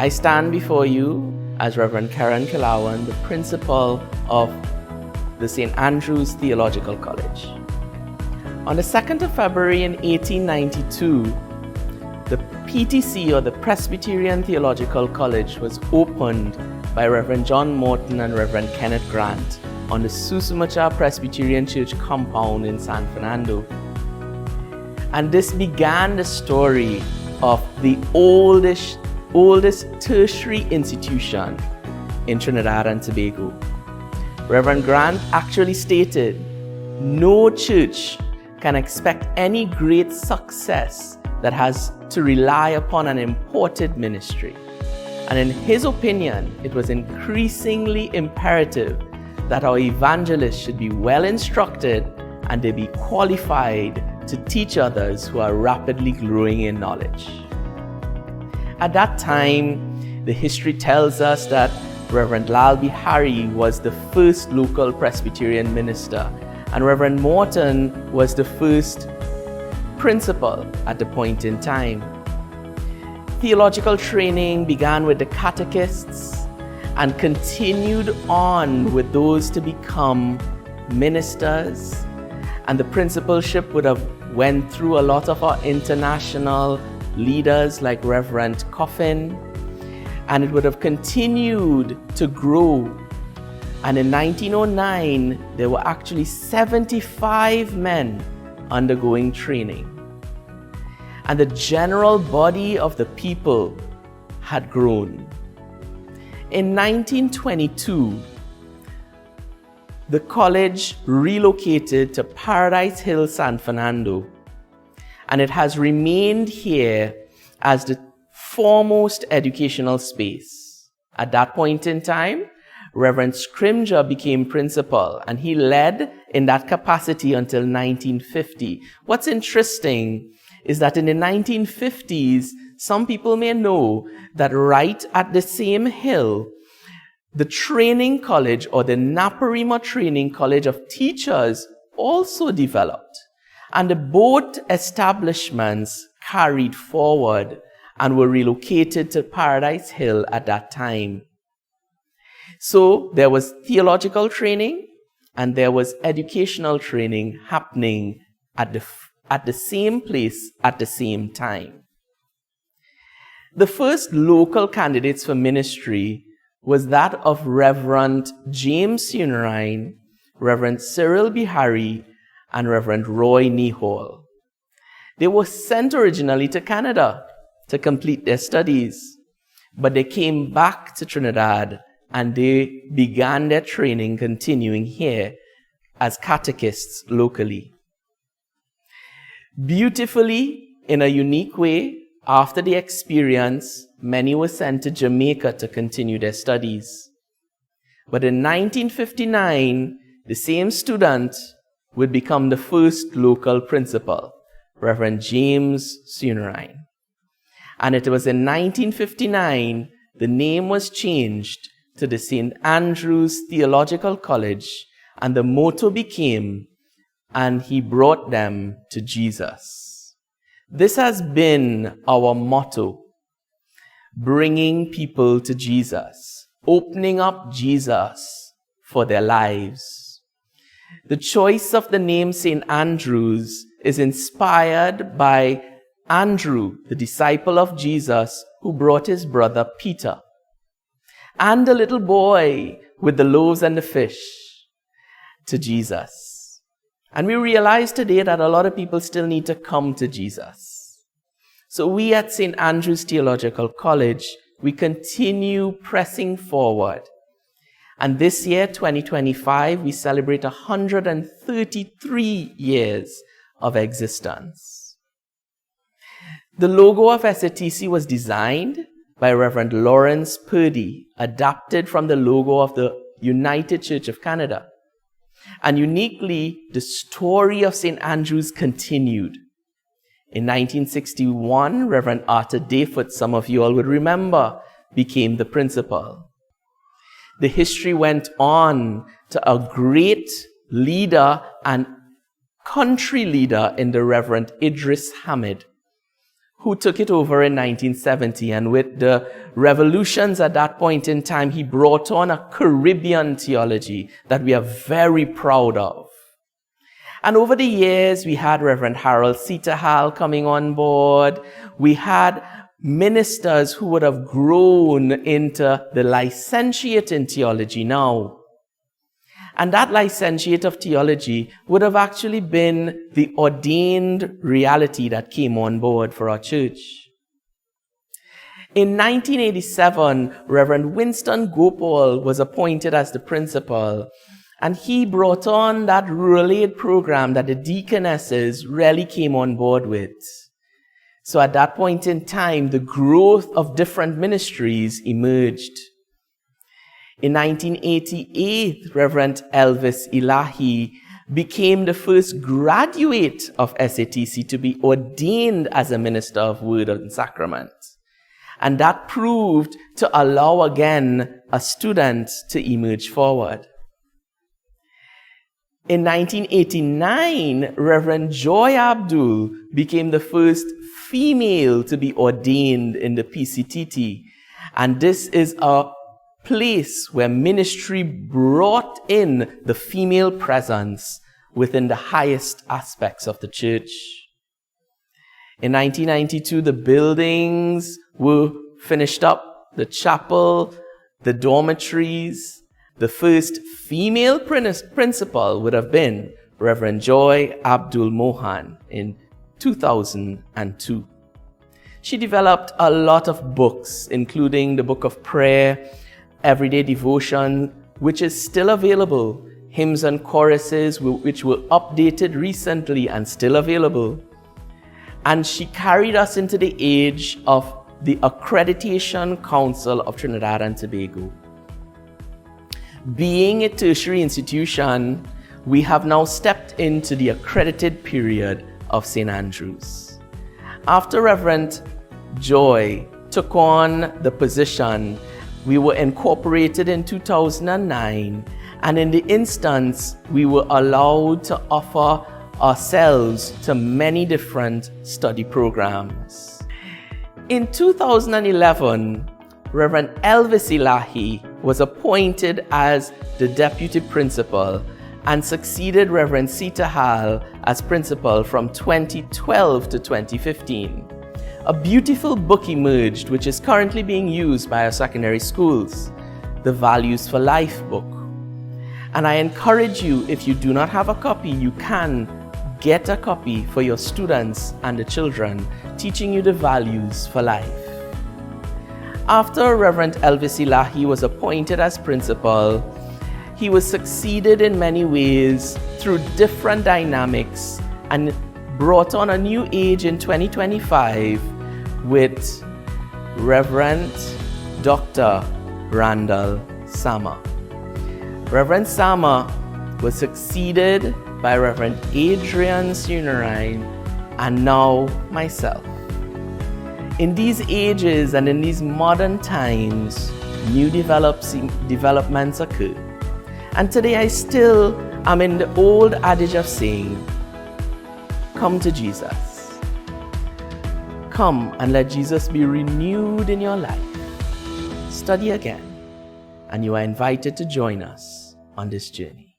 I stand before you as Reverend 𝓐𝓷𝓭𝓻𝓮𝓀, the principal of the St. Andrew's Theological College. On the 2nd of February in 1892, the PTC, or the Presbyterian Theological College, was opened by Reverend John Morton and Reverend Kenneth Grant on the 𝓐𝓷𝓭𝓻𝓮𝓪 Presbyterian Church compound in San Fernando. And this began the story of the oldest tertiary institution in Trinidad and Tobago. Reverend Grant actually stated, no church can expect any great success that has to rely upon an imported ministry. And in his opinion, it was increasingly imperative that our evangelists should be well instructed and they be qualified to teach others who are rapidly growing in knowledge. At that time, the history tells us that Reverend 𝓚 𝓚 was the first local Presbyterian minister, and Reverend Morton was the first principal at the point in time. Theological training began with the catechists and continued on with those to become ministers, and the principalship would have went through a lot of our international leaders like Reverend Coffin, and it would have continued to grow. And in 1909, there were actually 75 men undergoing training. And the general body of the people had grown. In 1922, the college relocated to Paradise Hill, San Fernando, and it has remained here as the foremost educational space. At that point in time, Reverend 𝓐𝓷𝓭𝓻𝓮𝓀 became principal, and he led in that capacity until 1950. What's interesting is that in the 1950s, some people may know that right at the same hill, the training college, or the 𝓚 Training College of Teachers, also developed. And the both establishments carried forward and were relocated to Paradise Hill at that time. So there was theological training and there was educational training happening at the same place at the same time. The first local candidates for ministry was that of Reverend James Sunarine, Reverend Cyril Bihari, and Reverend Roy Nihol. They were sent originally to Canada to complete their studies, but they came back to Trinidad and they began their training continuing here as catechists locally. Beautifully, in a unique way, after the experience, many were sent to Jamaica to continue their studies. But in 1959, the same student would become the first local principal, Reverend James Sunarine. And it was in 1959 the name was changed to the St. Andrew's Theological College, and the motto became, "And he brought them to Jesus." This has been our motto, bringing people to Jesus, opening up Jesus for their lives. The choice of the name St. Andrew's is inspired by Andrew, the disciple of Jesus, who brought his brother Peter, and the little boy with the loaves and the fish to Jesus. And we realize today that a lot of people still need to come to Jesus. So we at St. Andrew's Theological College, we continue pressing forward. And this year, 2025, we celebrate 133 years of existence. The logo of S.A.T.C was designed by Reverend Lawrence Purdy, adapted from the logo of the United Church of Canada. And uniquely, the story of St. Andrew's continued. In 1961, Reverend Arthur Dayfoot, some of you all would remember, became the principal. The history went on to a great leader and country leader in the Reverend Idris Hamid, who took it over in 1970. And with the revolutions at that point in time, he brought on a Caribbean theology that we are very proud of. And over the years, we had Reverend Harold Sitahal coming on board. We had ministers who would have grown into the licentiate in theology now. And that licentiate of theology would have actually been the ordained reality that came on board for our church. In 1987, Reverend Winston Gopal was appointed as the principal, and he brought on that rural aid program that the deaconesses really came on board with. So at that point in time, the growth of different ministries emerged. In 1988, Reverend Elvis Ilahi became the first graduate of S.A.T.C to be ordained as a minister of Word and Sacrament. And that proved to allow again a student to emerge forward. In 1989, Reverend Joy Abdul became the first female to be ordained in the PCTT. And this is a place where ministry brought in the female presence within the highest aspects of the church. In 1992, the buildings were finished up, the chapel, the dormitories. The first female principal would have been Reverend Joy Abdul Mohan in 2002. She developed a lot of books, including the Book of Prayer, Everyday Devotion, which is still available, hymns and choruses, which were updated recently and still available. And she carried us into the age of the Accreditation Council of Trinidad and Tobago. Being a tertiary institution, we have now stepped into the accredited period of St. Andrews. After Reverend Joy took on the position, we were incorporated in 2009, and in the instance, we were allowed to offer ourselves to many different study programs. In 2011, Reverend Elvis Ilahi was appointed as the deputy principal and succeeded Reverend Sitahal as principal from 2012 to 2015. A beautiful book emerged, which is currently being used by our secondary schools, the Values for Life book. And I encourage you, if you do not have a copy, you can get a copy for your students and the children, teaching you the values for life. After Reverend Elvis Ilahi was appointed as principal, he was succeeded in many ways through different dynamics and brought on a new age in 2025 with Reverend Dr. Randall Sama. Reverend Sama was succeeded by Reverend Adrian Sunarine and now myself. In these ages and in these modern times, new developments occur. And today I still am in the old adage of saying, come to Jesus. Come and let Jesus be renewed in your life. Study again, and you are invited to join us on this journey.